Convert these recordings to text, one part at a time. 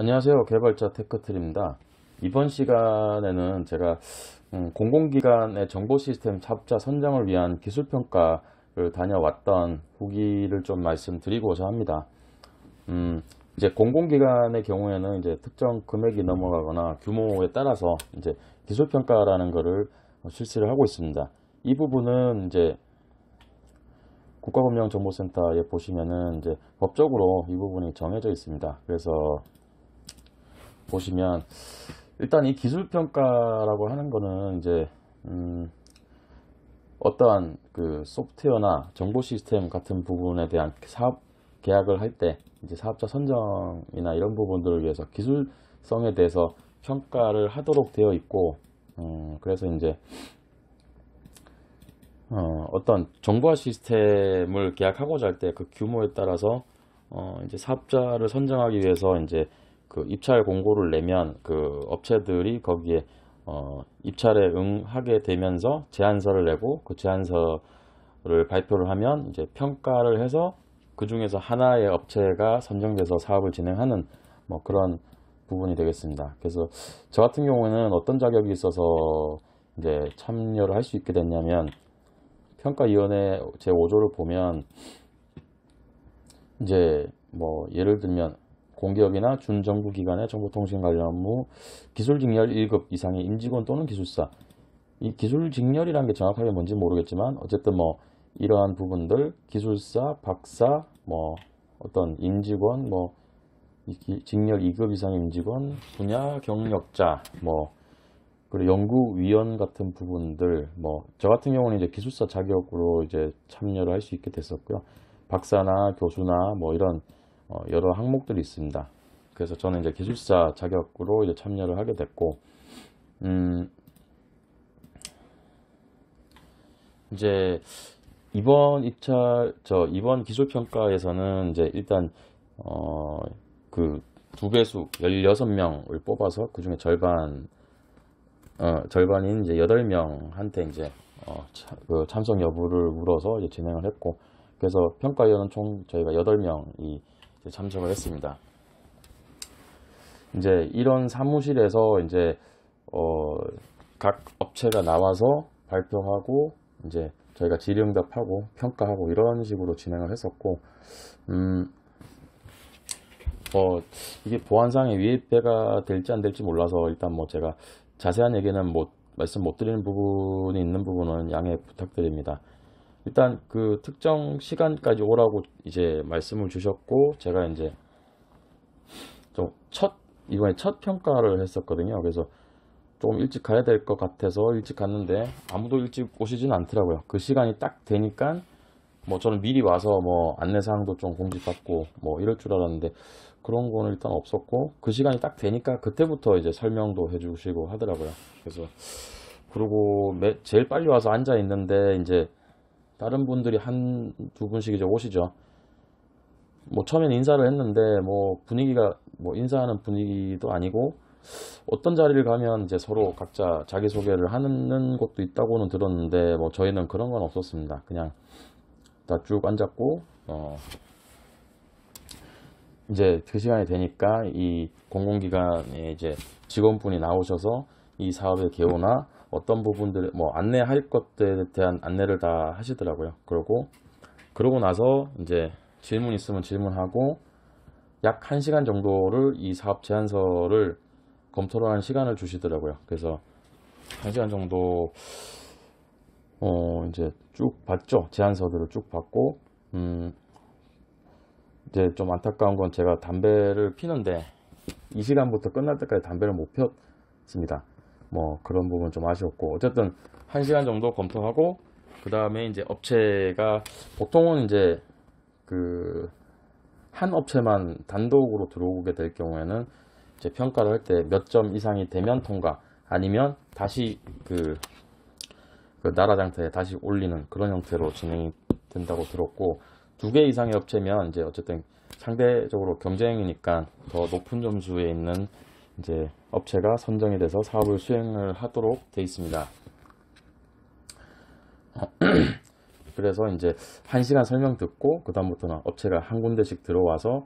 안녕하세요. 개발자 테크트리입니다. 이번 시간에는 제가 공공기관의 정보 시스템 사업자 선정을 위한 기술평가를 다녀왔던 후기를 좀 말씀드리고자 합니다. 이제 공공기관의 경우에는 이제 특정 금액이 넘어가거나 규모에 따라서 이제 기술평가라는 거를 실시를 하고 있습니다. 이 부분은 이제 국가금융정보센터에 보시면은 이제 법적으로 이 부분이 정해져 있습니다. 그래서 보시면 일단 이 기술평가라고 하는 거는 이제 어떠한 그 소프트웨어나 정보 시스템 같은 부분에 대한 사업 계약을 할 때 이제 사업자 선정이나 이런 부분들을 위해서 기술성에 대해서 평가를 하도록 되어 있고, 그래서 이제 어떤 정보화 시스템을 계약하고자 할 때 그 규모에 따라서 이제 사업자를 선정하기 위해서 이제 그 입찰 공고를 내면 그 업체들이 거기에 입찰에 응하게 되면서 제안서를 내고 그 제안서를 발표를 하면 이제 평가를 해서 그 중에서 하나의 업체가 선정돼서 사업을 진행하는 뭐 그런 부분이 되겠습니다. 그래서 저 같은 경우에는 어떤 자격이 있어서 이제 참여를 할 수 있게 됐냐면, 평가위원회 제5조를 보면 이제 뭐 예를 들면 공기업이나 준정부기관의 정보통신 관련 업무 기술직렬 1급 이상의 임직원 또는 기술사. 이 기술직렬이라는 게 정확하게 뭔지 모르겠지만 어쨌든 뭐 이러한 부분들 기술사, 박사, 뭐 어떤 임직원, 뭐 직렬 2급 이상의 임직원, 분야 경력자, 뭐 그리고 연구위원 같은 부분들, 뭐 저 같은 경우는 이제 기술사 자격으로 이제 참여를 할 수 있게 됐었고요. 박사나 교수나 뭐 이런 여러 항목들이 있습니다. 그래서 저는 이제 기술사 자격으로 이제 참여를 하게 됐고, 이제 이번 기술평가에서는 이제 일단 그 두 배수 16명을 뽑아서 그 중에 절반인 이제 8명한테 이제 그 참석 여부를 물어서 이제 진행을 했고, 그래서 평가위원은 총 저희가 8명이 참석을 했습니다. 이제 이런 사무실에서 이제 각 업체가 나와서 발표하고 이제 저희가 질의응답하고 평가하고 이런 식으로 진행을 했었고, 이게 보안상의 위배가 될지 안 될지 몰라서 일단 뭐 제가 자세한 얘기는 말씀 못 드리는 부분이 있는 부분은 양해 부탁드립니다. 일단 그 특정 시간까지 오라고 이제 말씀을 주셨고, 제가 이제 좀 이번에 첫 평가를 했었거든요. 그래서 조금 일찍 가야 될 것 같아서 일찍 갔는데 아무도 일찍 오시지는 않더라고요. 그 시간이 딱 되니까 뭐 저는 미리 와서 뭐 안내사항도 좀 공지받고 뭐 이럴 줄 알았는데 그런 거는 일단 없었고, 그 시간이 딱 되니까 그때부터 이제 설명도 해주시고 하더라고요. 그래서 그리고 제일 빨리 와서 앉아 있는데 이제 다른 분들이 한 두 분씩 이제 오시죠. 뭐 처음엔 인사를 했는데 뭐 분위기가 뭐 인사하는 분위기도 아니고, 어떤 자리를 가면 이제 서로 각자 자기소개를 하는 곳도 있다고는 들었는데 뭐 저희는 그런 건 없었습니다. 그냥 다 쭉 앉았고, 이제 그 시간이 되니까 이 공공기관에 이제 직원분이 나오셔서 이 사업의 개요나 어떤 부분들 뭐 안내할 것들에 대한 안내를 다 하시더라고요. 그러고 나서 이제 질문 있으면 질문하고 약 1시간 정도를 이 사업 제안서를 검토를 하는 시간을 주시더라고요. 그래서 1시간 정도 이제 쭉 봤죠. 제안서들을 쭉 봤고, 이제 좀 안타까운 건 제가 담배를 피는데 이 시간부터 끝날 때까지 담배를 못 폈습니다. 뭐 그런 부분 좀 아쉬웠고, 어쨌든 1시간 정도 검토하고 그 다음에 이제 업체가 보통은 이제 그 한 업체만 단독으로 들어오게 될 경우에는 이제 평가를 할 때 몇 점 이상이 되면 통과, 아니면 다시 그 나라 장터에 다시 올리는 그런 형태로 진행이 된다고 들었고, 2개 이상의 업체면 이제 어쨌든 상대적으로 경쟁이니까 더 높은 점수에 있는 이제 업체가 선정이 돼서 사업을 수행을 하도록 돼 있습니다. 그래서 이제 1시간 설명 듣고 그다음부터는 업체가 한 군데씩 들어와서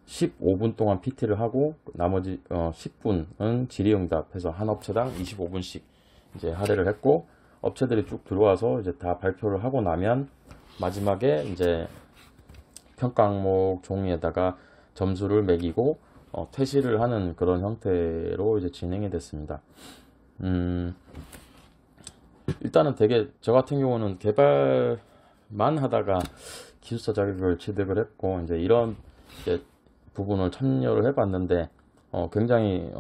15분 동안 PT를 하고 나머지 10분은 질의응답해서 한 업체당 25분씩 이제 할애를 했고, 업체들이 쭉 들어와서 이제 다 발표를 하고 나면 마지막에 이제 평가 항목 종이에다가 점수를 매기고 퇴실을 하는 그런 형태로 이제 진행이 됐습니다. 일단은 되게 저 같은 경우는 개발만 하다가 기술사 자격을 취득을 했고 이제 이런 이제 부분을 참여를 해봤는데 굉장히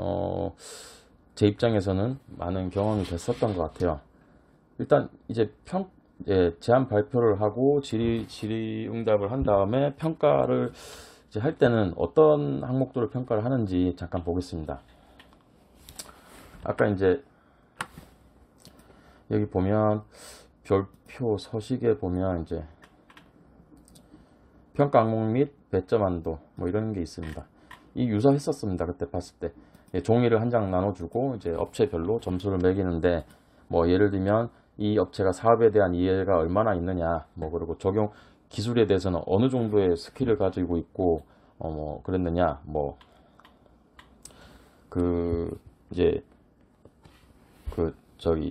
제 입장에서는 많은 경험이 됐었던 것 같아요. 일단 이제 제안 발표를 하고 질의응답을 한 다음에 평가를 이제 할 때는 어떤 항목들을 평가를 하는지 잠깐 보겠습니다. 아까 이제 여기 보면 별표 서식에 보면 이제 평가 항목 및 배점 한도 뭐 이런 게 있습니다. 이 유사했었습니다. 그때 봤을 때 종이를 한 장 나눠주고 이제 업체별로 점수를 매기는데 뭐 예를 들면 이 업체가 사업에 대한 이해가 얼마나 있느냐, 뭐 그리고 적용 기술에 대해서는 어느 정도의 스킬을 가지고 있고 뭐 그랬느냐, 뭐 이제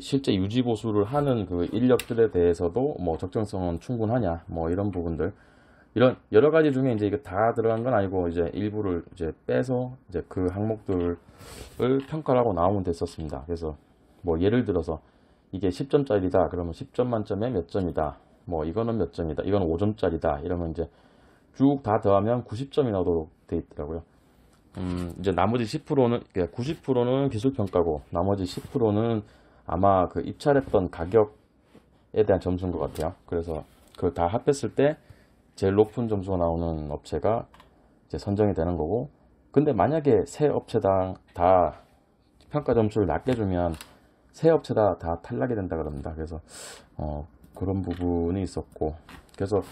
실제 유지 보수를 하는 그 인력들에 대해서도 뭐 적정성은 충분하냐, 뭐 이런 부분들, 이런 여러 가지 중에 이제 이게 다 들어간 건 아니고 이제 일부를 이제 빼서 이제 그 항목들을 평가를 하고 나오면 됐었습니다. 그래서 뭐 예를 들어서 이게 10점짜리다 그러면 10점 만점에 몇 점이다, 뭐 이거는 몇 점이다, 이건 5점짜리다 이러면 이제 쭉 다 더하면 90점이 나오도록 되어 있더라고요. 이제 나머지 10%는 90%는 기술 평가고 나머지 10%는 아마 그 입찰했던 가격에 대한 점수인 것 같아요. 그래서 그 다 합했을 때 제일 높은 점수가 나오는 업체가 이제 선정이 되는 거고, 근데 만약에 세 업체당 다 평가 점수를 낮게 주면 세 업체다 다 탈락이 된다 그럽니다. 그래서 그런 부분이 있었고, 그래서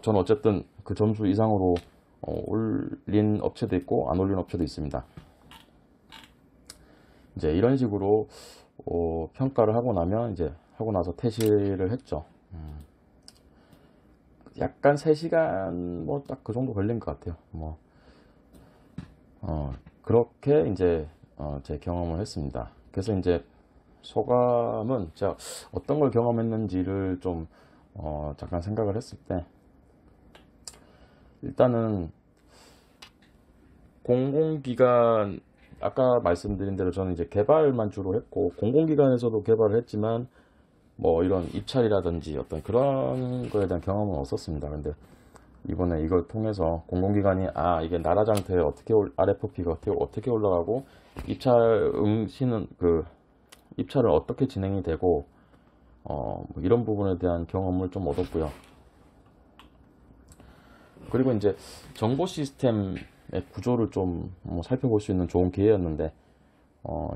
저는 어쨌든 그 점수 이상으로 올린 업체도 있고 안 올린 업체도 있습니다. 이제 이런 식으로 평가를 하고 나면 이제 하고 나서 퇴실을 했죠. 약간 3시간 뭐 딱 그 정도 걸린 것 같아요. 뭐 그렇게 이제 제 경험을 했습니다. 그래서 이제 소감은 제가 어떤 걸 경험했는지를 좀 잠깐 생각을 했을 때, 일단은 공공기관, 아까 말씀드린 대로 저는 이제 개발만 주로 했고 공공기관에서도 개발을 했지만 뭐 이런 입찰이라든지 어떤 그런 거에 대한 경험은 없었습니다. 근데 이번에 이걸 통해서 공공기관이 이게 나라 장터에 어떻게 RFP가 어떻게 올라가고 입찰 응시는 입찰은 어떻게 진행이 되고 뭐 이런 부분에 대한 경험을 좀 얻었고요. 그리고 이제 정보 시스템의 구조를 좀 살펴볼 수 있는 좋은 기회였는데,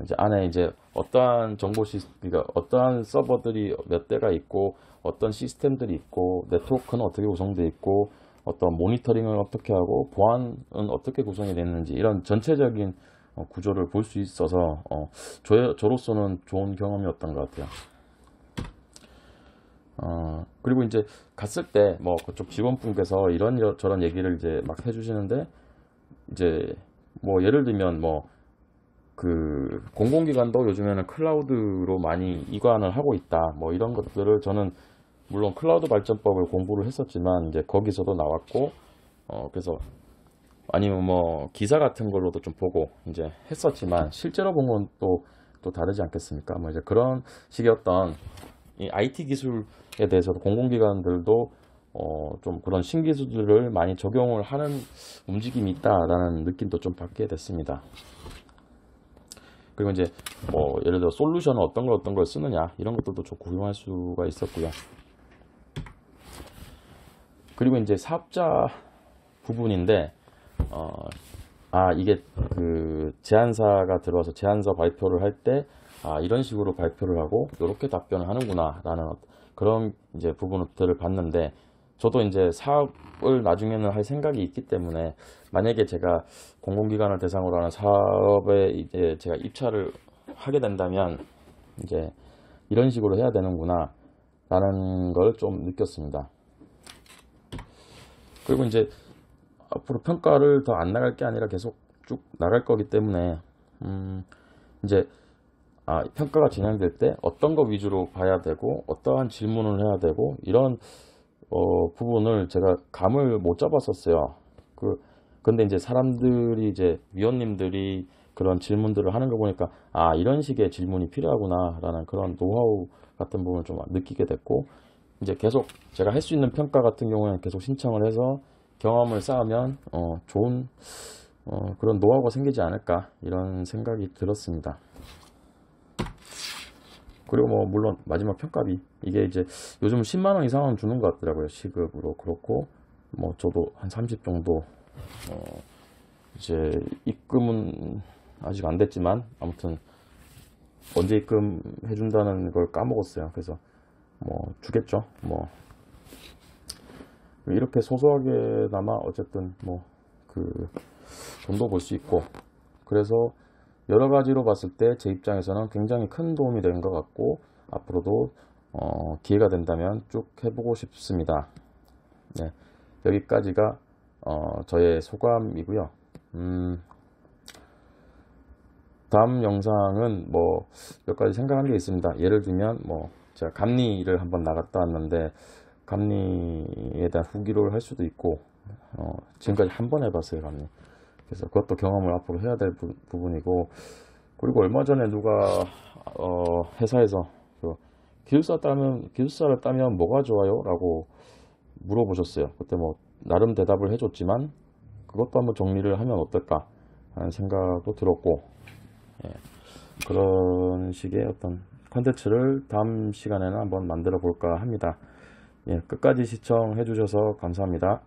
이제 안에 이제 어떠한 그러니까 어떠한 서버들이 몇 대가 있고 어떤 시스템들이 있고 네트워크는 어떻게 구성되어 있고 어떤 모니터링을 어떻게 하고 보안은 어떻게 구성이 됐는지 이런 전체적인 구조를 볼 수 있어서 저로서는 좋은 경험이었던 것 같아요. 그리고 이제 갔을 때 뭐 그쪽 직원분께서 이런저런 얘기를 이제 막 해주시는데, 이제 뭐 예를 들면 뭐 그 공공기관도 요즘에는 클라우드로 많이 이관을 하고 있다, 뭐 이런 것들을 저는 물론 클라우드 발전법을 공부를 했었지만 이제 거기서도 나왔고 그래서 아니면 뭐 기사 같은 걸로도 좀 보고 이제 했었지만 실제로 본 건 또 다르지 않겠습니까? 뭐 이제 그런 식의 어떤 이 IT 기술에 대해서도 공공기관들도 좀 그런 신기술들을 많이 적용을 하는 움직임이 있다라는 느낌도 좀 받게 됐습니다. 그리고 이제 뭐 예를 들어 솔루션은 어떤 걸 쓰느냐 이런 것들도 좀 구경할 수가 있었고요. 그리고 이제 사업자 부분인데 이게 그 제안사가 들어와서 제안서 발표를 할 때 이런 식으로 발표를 하고 이렇게 답변을 하는구나 라는 그런 이제 부분들을 봤는데, 저도 이제 사업을 나중에는 할 생각이 있기 때문에 만약에 제가 공공기관을 대상으로 하는 사업에 이제 제가 입찰을 하게 된다면 이제 이런 식으로 해야 되는구나 라는 걸 좀 느꼈습니다. 그리고 이제 앞으로 평가를 더 안 나갈 게 아니라 계속 쭉 나갈 거기 때문에 이제 평가가 진행될 때 어떤 거 위주로 봐야 되고 어떠한 질문을 해야 되고 이런 부분을 제가 감을 못 잡았었어요. 근데 이제 사람들이 이제 위원님들이 그런 질문들을 하는 거 보니까 이런 식의 질문이 필요하구나라는 그런 노하우 같은 부분을 좀 느끼게 됐고 이제 계속 제가 할 수 있는 평가 같은 경우에는 계속 신청을 해서 경험을 쌓으면 좋은 그런 노하우가 생기지 않을까 이런 생각이 들었습니다. 그리고 뭐 물론 마지막 평가비 이게 이제 요즘 10만 원 이상은 주는 것 같더라고요. 시급으로. 그렇고 뭐 저도 한 30 정도 이제 입금은 아직 안 됐지만 아무튼 언제 입금해 준다는 걸 까먹었어요. 그래서 뭐 주겠죠. 뭐 이렇게 소소하게나마 어쨌든 뭐 그 돈도 벌 수 있고 그래서 여러 가지로 봤을 때 제 입장에서는 굉장히 큰 도움이 된 것 같고 앞으로도 기회가 된다면 쭉 해보고 싶습니다. 네, 여기까지가 저의 소감이고요. 다음 영상은 뭐 몇 가지 생각한 게 있습니다. 예를 들면 뭐 제가 감리를 한번 나갔다 왔는데 감리에 대한 후기를 할 수도 있고 지금까지 한 번 해봤어요 감리. 그래서 그것도 경험을 앞으로 해야 될 부분이고 그리고 얼마 전에 누가 회사에서 기숙사를 따면 뭐가 좋아요? 라고 물어보셨어요. 그때 뭐 나름 대답을 해줬지만 그것도 한번 정리를 하면 어떨까 하는 생각도 들었고 그런 식의 어떤 컨텐츠를 다음 시간에는 한번 만들어 볼까 합니다. 끝까지 시청해 주셔서 감사합니다.